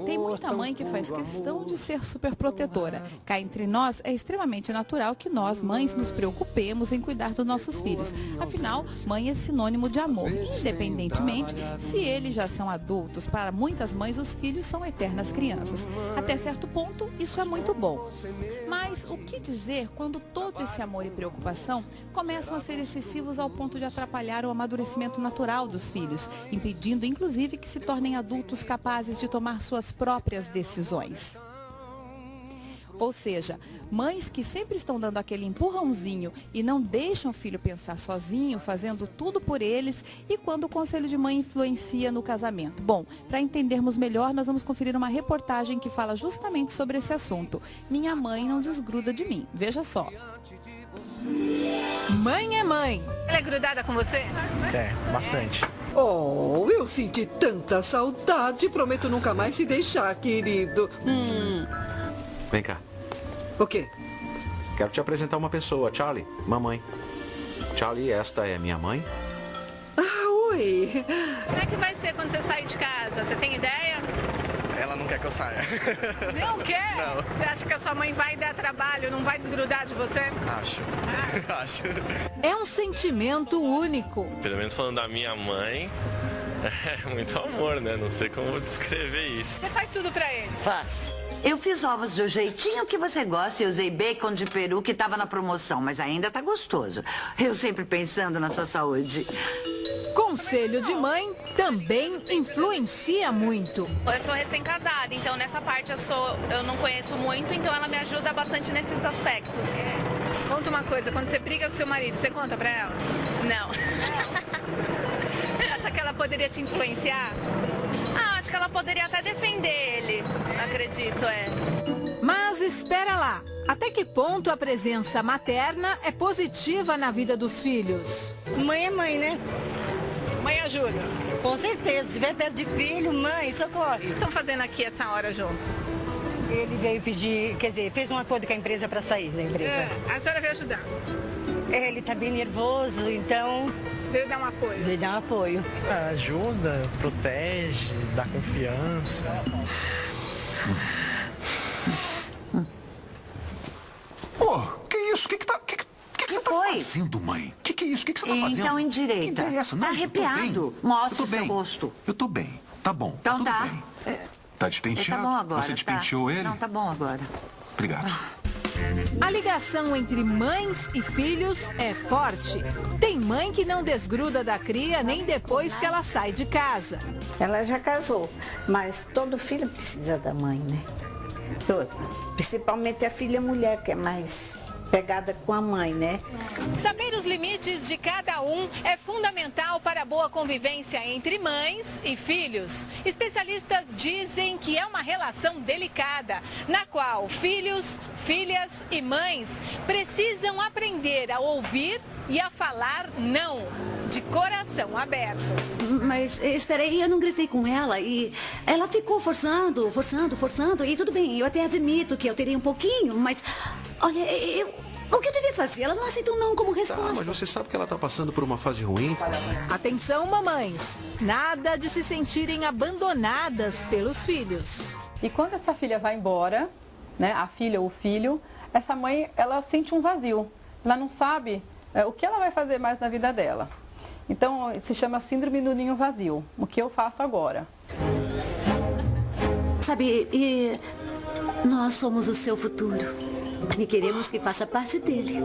tem muita mãe que faz questão de ser super protetora. Cá entre nós, é extremamente natural que nós, mães, nos preocupemos em cuidar dos nossos filhos. Afinal, mãe é sinônimo de amor. Independentemente se eles já são adultos, para muitas mães os filhos são eternas crianças. Até certo ponto, isso é muito bom. Mas o que dizer quando todo esse amor e preocupação começam a ser excessivos ao ponto de atrapalhar o amadurecimento natural dos filhos, impedindo inclusive que se tornem adultos capazes de tomar suas próprias decisões? Ou seja, mães que sempre estão dando aquele empurrãozinho e não deixam o filho pensar sozinho, fazendo tudo por eles, e quando o conselho de mãe influencia no casamento. Bom, para entendermos melhor, nós vamos conferir uma reportagem que fala justamente sobre esse assunto. Minha mãe não desgruda de mim. Veja só. Mãe é mãe. Ela é grudada com você? É, bastante. Oh, eu senti tanta saudade. Prometo nunca mais te deixar, querido. Vem cá. O quê? Quero te apresentar uma pessoa, Charlie, mamãe. Charlie, esta é minha mãe. Ah, oi. Como é que vai ser quando você sair de casa? Você tem ideia? Ela não quer que eu saia. Não quer? Não. Você acha que a sua mãe vai dar trabalho, não vai desgrudar de você? Acho. Acho. É um sentimento único. Pelo menos falando da minha mãe, é muito amor, né? Não sei como descrever isso. Você faz tudo pra ele? Faz. Eu fiz ovos do jeitinho que você gosta e usei bacon de peru que estava na promoção, mas ainda tá gostoso. Eu sempre pensando na sua saúde. Conselho de mãe também influencia muito. Eu sou recém-casada, então nessa parte eu não conheço muito, então ela me ajuda bastante nesses aspectos. Conta uma coisa, quando você briga com seu marido, você conta pra ela? Não. Você acha que ela poderia te influenciar? Acho que ela poderia até defender ele, acredito, Mas espera lá, até que ponto a presença materna é positiva na vida dos filhos? Mãe é mãe, né? Mãe ajuda? Com certeza, se estiver perto de filho, mãe, socorre. O que estão fazendo aqui essa hora junto? Ele veio pedir, quer dizer, fez um acordo com a empresa para sair da empresa. A senhora veio ajudar? Ele tá bem nervoso, então... Veio dar um apoio? Veio dar um apoio. Ajuda, protege, dá confiança. Que isso? O que você tá fazendo, mãe? Que é isso? O que você tá fazendo? Então, endireita. Que ideia é essa? Não, tá arrepiado. Mostra o seu bem. rosto. Eu tô bem. Tá bom. Então tudo tá. bem. Tá despenteado? Tá bom agora. Você despenteou ele? Não, tá bom agora. Obrigado. A ligação entre mães e filhos é forte. Tem mãe que não desgruda da cria nem depois que ela sai de casa. Ela já casou, mas todo filho precisa da mãe, né? Todo. Principalmente a filha mulher, que é mais pegada com a mãe, né? Saber os limites de cada um é fundamental para a boa convivência entre mães e filhos. Especialistas dizem que é uma relação delicada, na qual filhos, filhas e mães precisam aprender a ouvir e a falar não, de coração aberto. Mas, espera aí, eu não gritei com ela e ela ficou forçando e tudo bem, eu até admito que eu teria um pouquinho, mas, olha, o que eu devia fazer? Ela não aceitou não como resposta. Mas você sabe que ela tá passando por uma fase ruim? Atenção, mamães, nada de se sentirem abandonadas pelos filhos. E quando essa filha vai embora, né, a filha ou o filho, essa mãe, ela sente um vazio, ela não sabe o que ela vai fazer mais na vida dela. Então, se chama síndrome do ninho vazio. O que eu faço agora? Sabe, nós somos o seu futuro e queremos que faça parte dele.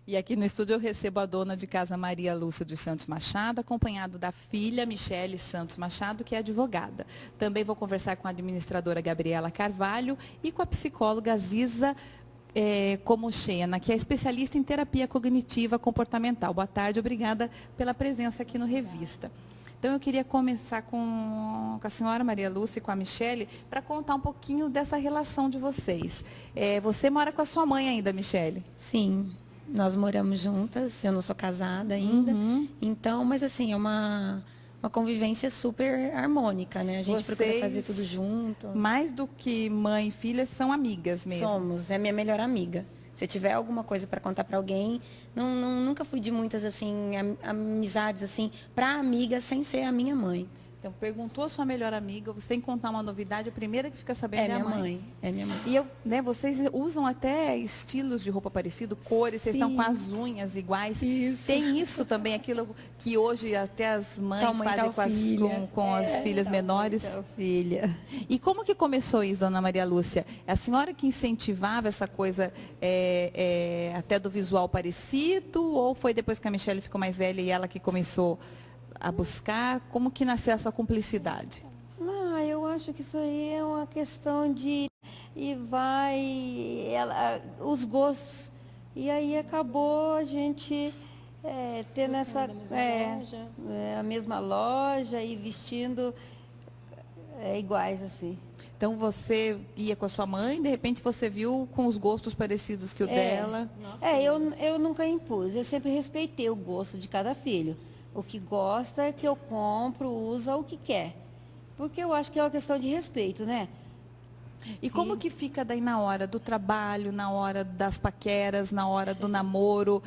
E aqui no estúdio eu recebo a dona de casa Maria Lúcia dos Santos Machado, acompanhado da filha Michele Santos Machado, que é advogada. Também vou conversar com a administradora Gabriela Carvalho e com a psicóloga Ziza Comochena, que é especialista em terapia cognitiva comportamental. Boa tarde, obrigada pela presença aqui no Revista. Então, eu queria começar com a senhora Maria Lúcia e com a Michele, para contar um pouquinho dessa relação de vocês. Você mora com a sua mãe ainda, Michele? Sim, nós moramos juntas, eu não sou casada ainda. Então, mas assim, é uma convivência super harmônica, né? A gente procura fazer tudo junto. Mais do que mãe e filha, são amigas mesmo? Somos, é minha melhor amiga. Se eu tiver alguma coisa para contar para alguém, nunca fui de muitas assim amizades assim para amiga sem ser a minha mãe. Então, perguntou a sua melhor amiga, você tem que contar uma novidade, a primeira que fica sabendo é a mãe. É minha mãe. E vocês usam até estilos de roupa parecido, cores, vocês estão com as unhas iguais. Isso. Tem isso também, aquilo que hoje até as mães fazem com as filhas menores. Filha. E como que começou isso, dona Maria Lúcia? A senhora que incentivava essa coisa até do visual parecido, ou foi depois que a Michele ficou mais velha e ela que começou a buscar? Como que nasceu essa cumplicidade? Não, eu acho que isso aí é uma questão de os gostos. E aí acabou a gente tendo a mesma loja e vestindo iguais assim. Então você ia com a sua mãe, de repente você viu com os gostos parecidos que o dela? Eu nunca impus, eu sempre respeitei o gosto de cada filho. O que gosta é que eu compro, usa o que quer. Porque eu acho que é uma questão de respeito, né? E como que fica daí na hora do trabalho, na hora das paqueras, na hora do namoro?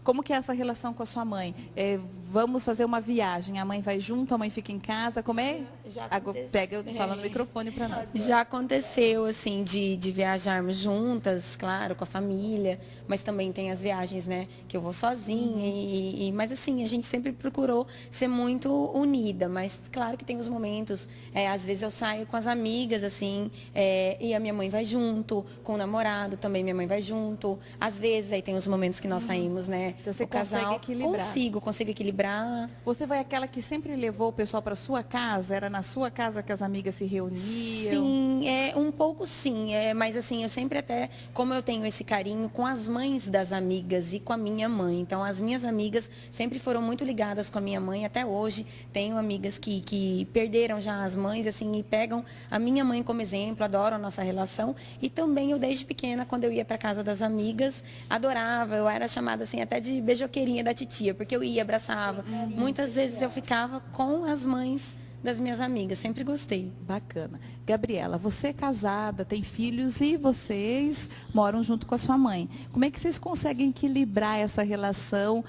Como que é essa relação com a sua mãe? Vamos fazer uma viagem, a mãe vai junto, a mãe fica em casa, como é? Fala no microfone para nós. Já aconteceu, assim, de viajarmos juntas, claro, com a família, mas também tem as viagens, né, que eu vou sozinha, mas assim, a gente sempre procurou ser muito unida, mas claro que tem os momentos, às vezes eu saio com as amigas, assim, e a minha mãe vai junto, com o namorado também minha mãe vai junto, às vezes aí tem os momentos que nós saímos, né, então você o casal, consegue equilibrar. Consigo equilibrar. Você foi aquela que sempre levou o pessoal para sua casa? Era na sua casa que as amigas se reuniam? Sim, um pouco sim. Mas assim, eu sempre até, como eu tenho esse carinho com as mães das amigas e com a minha mãe. Então, as minhas amigas sempre foram muito ligadas com a minha mãe. Até hoje, tenho amigas que perderam já as mães, assim, e pegam a minha mãe como exemplo, adoram a nossa relação. E também eu, desde pequena, quando eu ia para casa das amigas, adorava. Eu era chamada, assim, até de beijoqueirinha da titia, porque eu ia, abraçava. Muitas vezes eu ficava com as mães das minhas amigas, sempre gostei. Bacana. Gabriela, você é casada, tem filhos e vocês moram junto com a sua mãe. Como é que vocês conseguem equilibrar essa relação,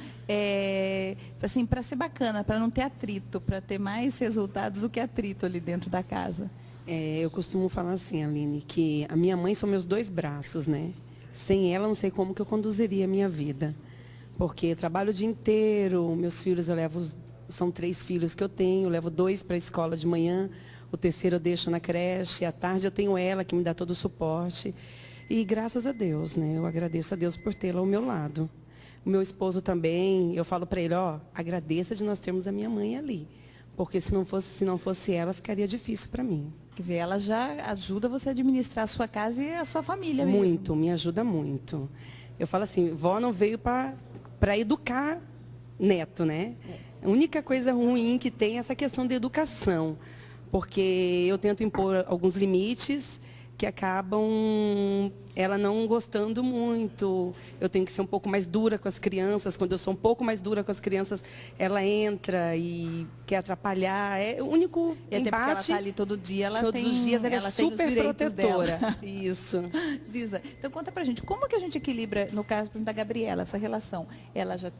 assim, para ser bacana, para não ter atrito, para ter mais resultados do que atrito ali dentro da casa? Eu costumo falar assim, Aline, que a minha mãe são meus dois braços, né? Sem ela, não sei como que eu conduziria a minha vida. Porque eu trabalho o dia inteiro, meus filhos são 3 filhos que eu tenho, eu levo 2 para a escola de manhã, o terceiro eu deixo na creche, à tarde eu tenho ela que me dá todo o suporte. E graças a Deus, né? Eu agradeço a Deus por tê-la ao meu lado. O meu esposo também, eu falo para ele, agradeça de nós termos a minha mãe ali. Porque se não fosse ela, ficaria difícil para mim. Quer dizer, ela já ajuda você a administrar a sua casa e a sua família mesmo. Muito, me ajuda muito. Eu falo assim, vó não veio para educar neto, né? A única coisa ruim que tem é essa questão da educação, porque eu tento impor alguns limites que acabam ela não gostando muito. Eu tenho que ser um pouco mais dura com as crianças. Quando eu sou um pouco mais dura com as crianças, ela entra e quer atrapalhar. É o único e até embate. Porque ela está ali todo dia, todos os dias ela é super protetora. Dela. Isso. Ziza, então conta pra gente, como que a gente equilibra, no caso da Gabriela, essa relação? Ela já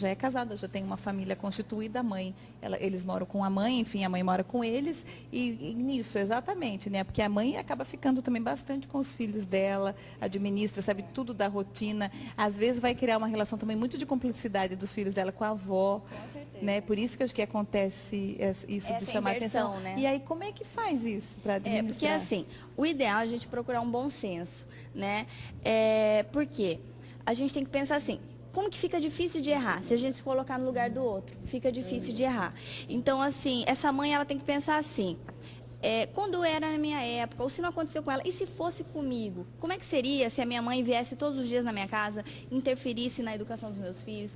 é casada, já tem uma família constituída, a mãe, eles moram com a mãe, enfim, a mãe mora com eles, e nisso, exatamente, né? Porque a mãe acaba ficando também bastante com os filhos dela, administra, sabe tudo da rotina. Às vezes vai criar uma relação também muito de cumplicidade dos filhos dela com a avó. Com certeza. Né? Por isso que eu acho que acontece isso de chamar a atenção. Né? E aí, como é que faz isso para administrar? Porque assim, o ideal é a gente procurar um bom senso, né? Porque a gente tem que pensar assim, como que fica difícil de errar? Se a gente se colocar no lugar do outro, fica difícil de errar. Então, assim, essa mãe, ela tem que pensar assim, quando era na minha época, ou se não aconteceu com ela, e se fosse comigo? Como é que seria se a minha mãe viesse todos os dias na minha casa, interferisse na educação dos meus filhos,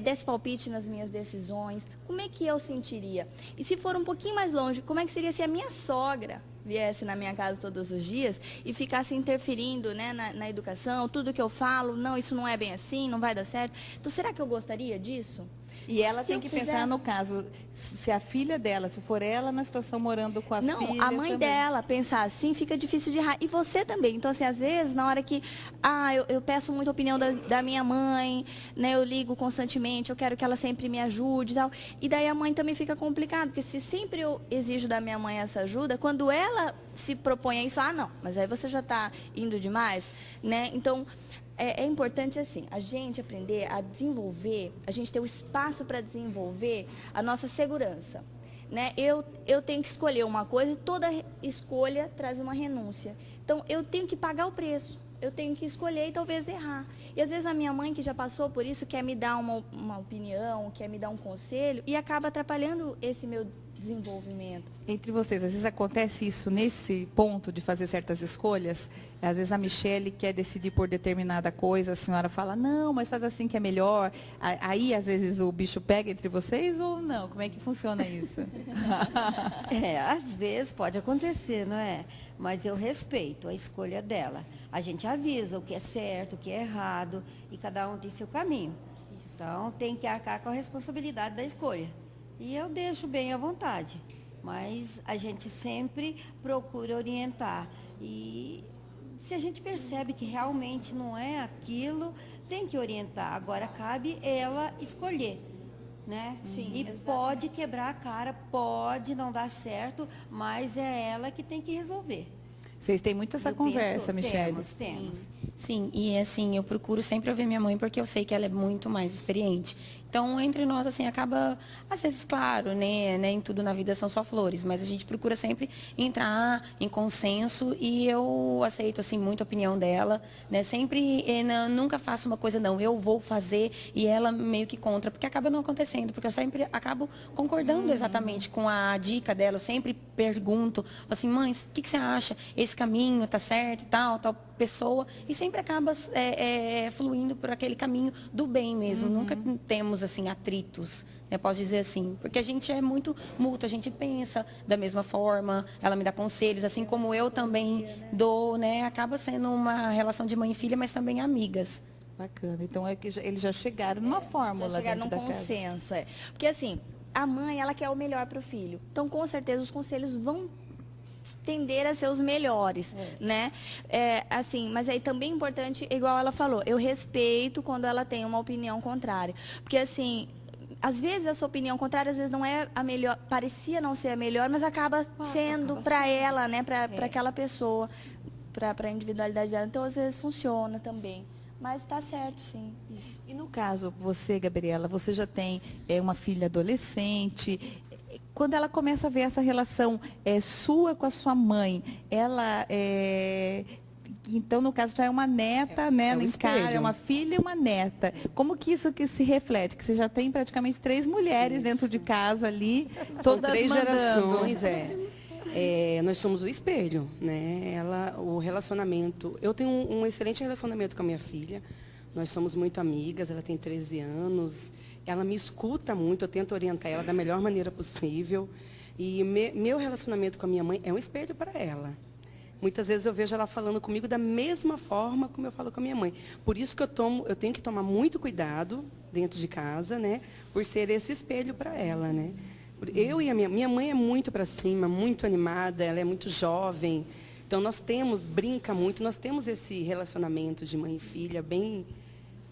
desse palpite nas minhas decisões? Como é que eu sentiria? E se for um pouquinho mais longe, como é que seria se a minha sogra viesse na minha casa todos os dias e ficasse interferindo, né, na educação, tudo que eu falo, não, isso não é bem assim, não vai dar certo? Então, será que eu gostaria disso? E ela Se tem eu que fizer- pensar no caso, se a filha dela, se for ela na situação morando com a Não, filha a mãe também. dela pensar assim fica difícil de errar. E você também. Então, assim, às vezes, na hora que eu peço muita opinião da minha mãe, né? Eu ligo constantemente, eu quero que ela sempre me ajude e tal. E daí a mãe também fica complicado, porque se sempre eu exijo da minha mãe essa ajuda, quando ela se propõe a isso, não, mas aí você já está indo demais, né? Então, é importante, assim, a gente aprender a desenvolver, a gente ter o espaço para desenvolver a nossa segurança, né? Eu tenho que escolher uma coisa e toda escolha traz uma renúncia. Então, eu tenho que pagar o preço. Eu tenho que escolher e talvez errar. E às vezes a minha mãe, que já passou por isso, quer me dar uma opinião, quer me dar um conselho e acaba atrapalhando esse meu desenvolvimento. Entre vocês, às vezes acontece isso nesse ponto de fazer certas escolhas? Às vezes a Michele quer decidir por determinada coisa, a senhora fala, não, mas faz assim que é melhor. Aí, às vezes, o bicho pega entre vocês ou não? Como é que funciona isso? Às vezes pode acontecer, não é? Mas eu respeito a escolha dela. A gente avisa o que é certo, o que é errado, e cada um tem seu caminho. Então, tem que arcar com a responsabilidade da escolha. E eu deixo bem à vontade, mas a gente sempre procura orientar. E se a gente percebe que realmente não é aquilo, tem que orientar. Agora, cabe ela escolher, né? Sim, e exatamente. pode quebrar a cara, pode não dar certo, mas é ela que tem que resolver. Vocês têm muito essa conversa, Michele. Temos. Sim, e assim, eu procuro sempre ouvir minha mãe, porque eu sei que ela é muito mais experiente. Então, entre nós, assim, acaba, às vezes, claro, né, em tudo na vida são só flores, mas a gente procura sempre entrar em consenso e eu aceito, assim, muito a opinião dela, né, sempre, nunca faço uma coisa, não, eu vou fazer e ela meio que contra, porque acaba não acontecendo, porque eu sempre acabo concordando exatamente com a dica dela, eu sempre pergunto, assim, mãe, o que você acha? Esse caminho tá certo e tal pessoa, e sempre acaba fluindo por aquele caminho do bem mesmo, nunca temos, assim, atritos, né, posso dizer assim, porque a gente é muito mútuo, a gente pensa da mesma forma, ela me dá conselhos, assim como eu também dou, né, acaba sendo uma relação de mãe e filha, mas também amigas. Bacana, então é que eles já chegaram numa fórmula Já chegaram num dentro da casa. consenso, Porque assim, a mãe, ela quer o melhor para o filho. Então, com certeza, os conselhos vão tender a ser os melhores, né? Assim, mas aí também é importante, igual ela falou, eu respeito quando ela tem uma opinião contrária. Porque assim, às vezes essa opinião contrária, às vezes não é a melhor, parecia não ser a melhor, mas acaba sendo para ela, né? Para aquela pessoa, para a individualidade dela. Então, às vezes funciona também. Mas está certo, sim. Isso. E no caso, você, Gabriela, você já tem uma filha adolescente. Quando ela começa a ver essa relação sua com a sua mãe, ela então, no caso, já é uma neta, né? um Em casa, espelho. é uma filha e uma neta. Como que isso que se reflete? Que você já tem praticamente 3 mulheres dentro de casa ali, São todas 3 mandando. gerações, nós somos o espelho, né? O relacionamento. Eu tenho um excelente relacionamento com a minha filha. Nós somos muito amigas, ela tem 13 anos. Ela me escuta muito, eu tento orientar ela da melhor maneira possível. E meu relacionamento com a minha mãe é um espelho para ela. Muitas vezes eu vejo ela falando comigo da mesma forma como eu falo com a minha mãe. Por isso que eu tenho que tomar muito cuidado dentro de casa, né? Por ser esse espelho para ela, né? Eu e a minha mãe é muito para cima, muito animada, ela é muito jovem. Então brinca muito, nós temos esse relacionamento de mãe e filha bem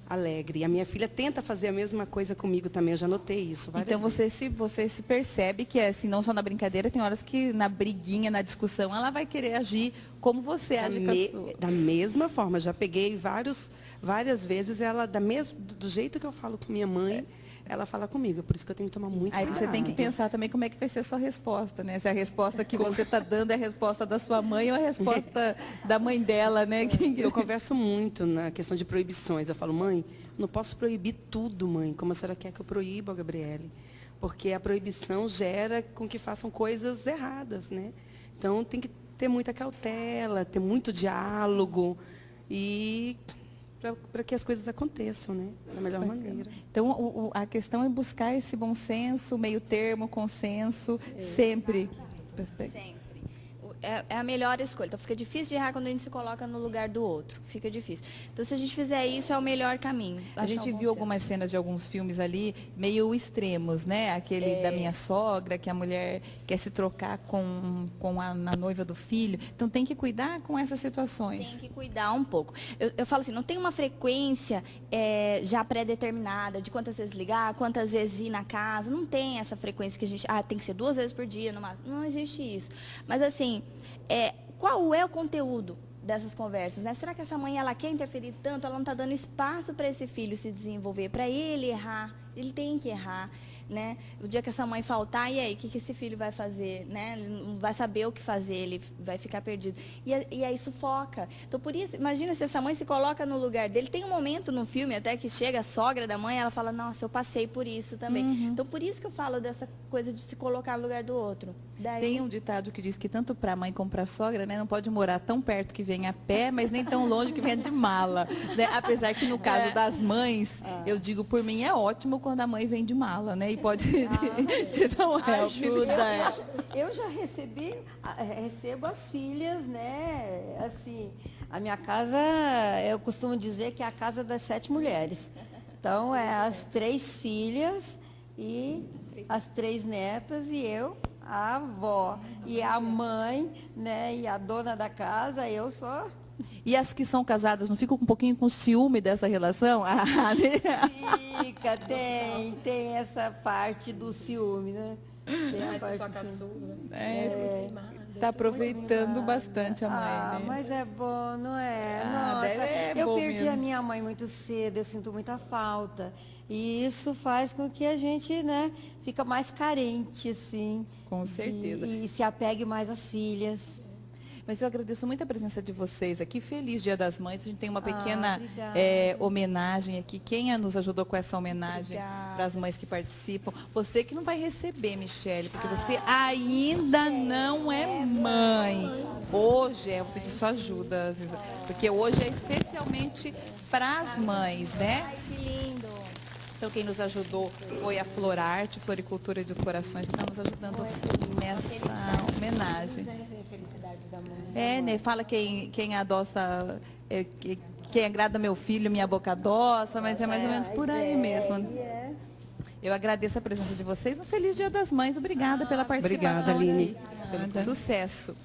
alegre. E a minha filha tenta fazer a mesma coisa comigo também, eu já notei isso várias Então vezes. você se percebe que assim, não só na brincadeira, tem horas que na briguinha, na discussão, ela vai querer agir como você age com a sua. Da mesma forma, já peguei várias vezes ela do jeito que eu falo com minha mãe, ela fala comigo, por isso que eu tenho que tomar muito Aí cuidado. você tem que pensar também como é que vai ser a sua resposta, né? Se a resposta que você está dando é a resposta da sua mãe ou a resposta da mãe dela, né? Eu converso muito na questão de proibições. Eu falo, mãe, não posso proibir tudo, mãe, como a senhora quer que eu proíba, Gabriele. Porque a proibição gera com que façam coisas erradas, né? Então, tem que ter muita cautela, ter muito diálogo e para que as coisas aconteçam, né? Da melhor maneira. Então, a questão é buscar esse bom senso, meio termo, consenso, sempre. Sempre. é a melhor escolha. Então fica difícil de errar quando a gente se coloca no lugar do outro. Fica difícil. Então se a gente fizer isso, é o melhor caminho. A gente viu algumas cenas de alguns filmes ali, meio extremos, né? Aquele da minha sogra, que a mulher quer se trocar com a noiva do filho. Então tem que cuidar com essas situações. Tem que cuidar um pouco. Eu falo assim, não tem uma frequência já pré-determinada de quantas vezes ligar, quantas vezes ir na casa. Não tem essa frequência que a gente... tem que ser 2 vezes por dia, no máximo. Não existe isso. Mas assim, qual é o conteúdo dessas conversas, né? Será que essa mãe, ela quer interferir tanto? Ela não está dando espaço para esse filho se desenvolver, para ele errar. Ele tem que errar, né? O dia que essa mãe faltar, e aí, o que esse filho vai fazer, né? Ele não vai saber o que fazer, ele vai ficar perdido. E aí sufoca. Então, por isso, imagina se essa mãe se coloca no lugar dele. Tem um momento no filme até que chega a sogra da mãe, ela fala, nossa, eu passei por isso também. Então, por isso que eu falo dessa coisa de se colocar no lugar do outro. Daí... Tem um ditado que diz que tanto para a mãe como para a sogra, né, não pode morar tão perto que venha a pé, mas nem tão longe que venha de mala. Né? Apesar que no caso das mães, eu digo, por mim é ótimo quando a mãe vem de mala, né? E pode te dar um help. Ajuda. Eu já recebo as filhas, né? Assim, a minha casa, eu costumo dizer que é a casa das 7 mulheres. Então, é as 3 filhas e as 3 netas e eu, a avó. E a mãe, né? E a dona da casa, eu só... E as que são casadas não ficam um pouquinho com ciúme dessa relação? Fica, tem essa parte do ciúme, né? Tem a parte sua caçula. Tá aproveitando bastante a mãe, né? Mas é bom, não é? Nossa, eu perdi a minha mãe muito cedo, eu sinto muita falta. E isso faz com que a gente, né, fica mais carente, assim. Com certeza. E se apegue mais às filhas. Mas eu agradeço muito a presença de vocês aqui. Feliz Dia das Mães. A gente tem uma pequena homenagem aqui. Quem nos ajudou com essa homenagem para as mães que participam? Você que não vai receber, Michele, porque você ainda não é mãe. Hoje, eu vou pedir sua ajuda, Ziza, porque hoje é especialmente para as mães, né? Ai, que lindo! Então, quem nos ajudou foi a Florarte, Floricultura de Corações, que está nos ajudando nessa homenagem. Né? Fala quem adoça, quem agrada meu filho, minha boca adoça, mas é mais ou menos por aí mesmo. Eu agradeço a presença de vocês. Um feliz Dia das Mães. Obrigada pela participação. Obrigada, Aline. Sucesso.